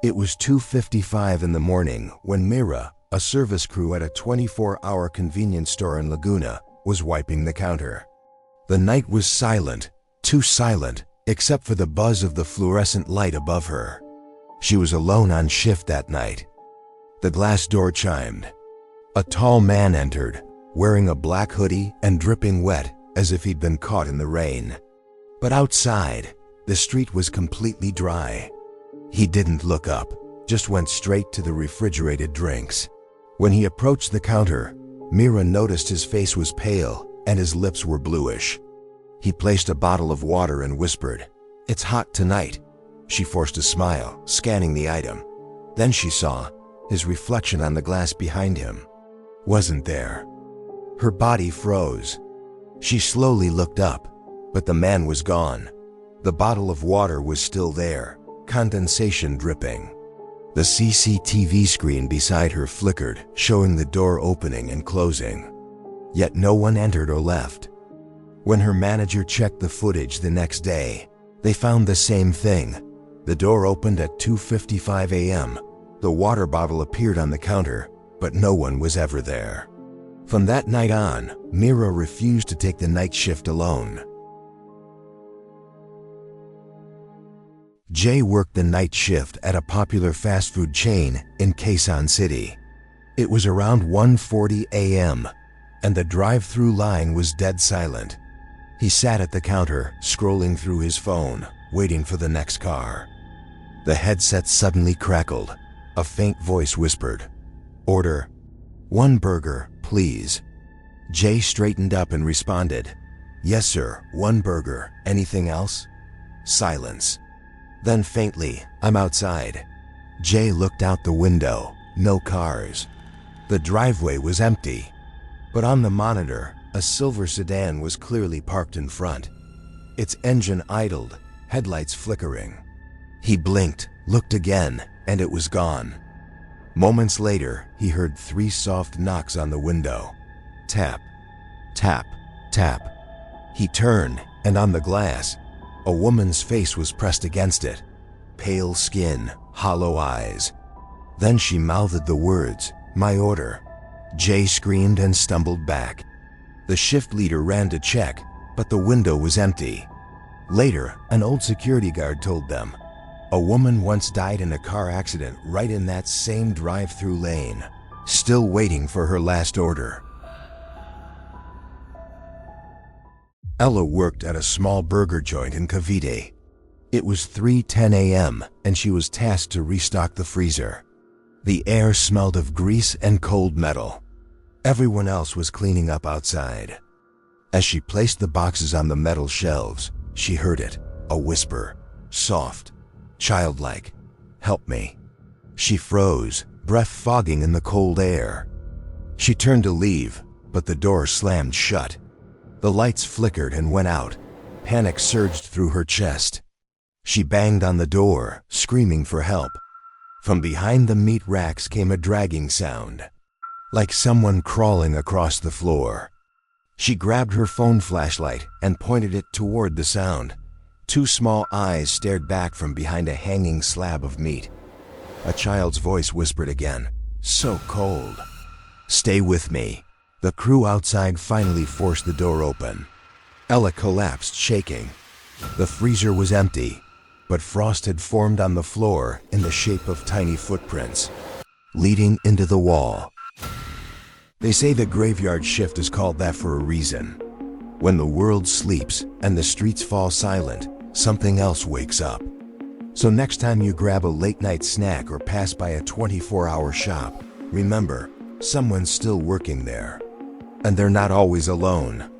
It was 2:55 in the morning when Mira, a service crew at a 24-hour convenience store in Laguna, was wiping the counter. The night was silent, too silent, except for the buzz of the fluorescent light above her. She was alone on shift that night. The glass door chimed. A tall man entered, wearing a black hoodie and dripping wet as if he'd been caught in the rain. But outside, the street was completely dry. He didn't look up, just went straight to the refrigerated drinks. When he approached the counter, Mira noticed his face was pale and his lips were bluish. He placed a bottle of water and whispered, "It's hot tonight." She forced a smile, scanning the item. Then she saw his reflection on the glass behind him. Wasn't there. Her body froze. She slowly looked up, but the man was gone. The bottle of water was still there, condensation dripping. The CCTV screen beside her flickered, showing the door opening and closing. Yet no one entered or left. When her manager checked the footage the next day, they found the same thing. The door opened at 2:55 a.m. The water bottle appeared on the counter, but no one was ever there. From that night on, Mira refused to take the night shift alone. Jay worked the night shift at a popular fast food chain in Quezon City. It was around 1:40 a.m., and the drive-through line was dead silent. He sat at the counter, scrolling through his phone, waiting for the next car. The headset suddenly crackled. A faint voice whispered, "Order 1 burger, please." Jay straightened up and responded, "Yes, sir, 1 burger. Anything else?" Silence. Then faintly, "I'm outside." Jay looked out the window. No cars. The driveway was empty. But on the monitor, a silver sedan was clearly parked in front. Its engine idled, headlights flickering. He blinked, looked again, and it was gone. Moments later, he heard 3 soft knocks on the window. Tap, tap, tap. He turned, and on the glass, a woman's face was pressed against it. Pale skin, hollow eyes. Then she mouthed the words, "My order." Jay screamed and stumbled back. The shift leader ran to check, but the window was empty. Later, an old security guard told them, a woman once died in a car accident right in that same drive-through lane, still waiting for her last order. Ella worked at a small burger joint in Cavite. It was 3:10 a.m., and she was tasked to restock the freezer. The air smelled of grease and cold metal. Everyone else was cleaning up outside. As she placed the boxes on the metal shelves, she heard it, a whisper, soft, childlike, "Help me." She froze, breath fogging in the cold air. She turned to leave, but the door slammed shut. The lights flickered and went out. Panic surged through her chest. She banged on the door, screaming for help. From behind the meat racks came a dragging sound, like someone crawling across the floor. She grabbed her phone flashlight and pointed it toward the sound. 2 small eyes stared back from behind a hanging slab of meat. A child's voice whispered again, "So cold." "Stay with me." The crew outside finally forced the door open. Ella collapsed, shaking. The freezer was empty, but frost had formed on the floor in the shape of tiny footprints, leading into the wall. They say the graveyard shift is called that for a reason. When the world sleeps and the streets fall silent, something else wakes up. So next time you grab a late-night snack or pass by a 24-hour shop, remember, someone's still working there. And they're not always alone.